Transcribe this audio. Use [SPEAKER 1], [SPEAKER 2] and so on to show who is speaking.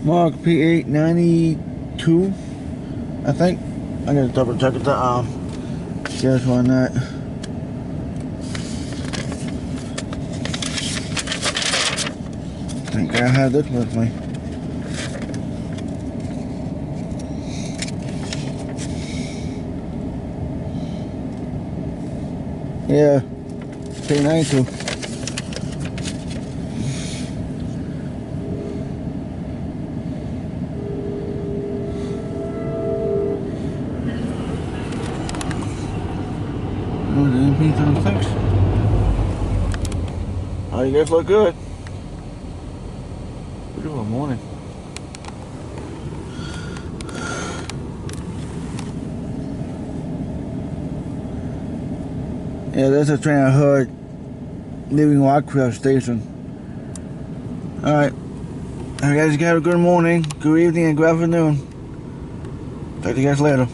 [SPEAKER 1] Marc P892, I think. I gotta double check it. Just on that. I think I had this with me. Yeah, P92. Oh, the P36. Oh, you guys look good. Beautiful morning. Yeah, that's a train I heard leaving Rockcraft Station. Alright. You guys have a good morning, good evening, and good afternoon. Talk to you guys later.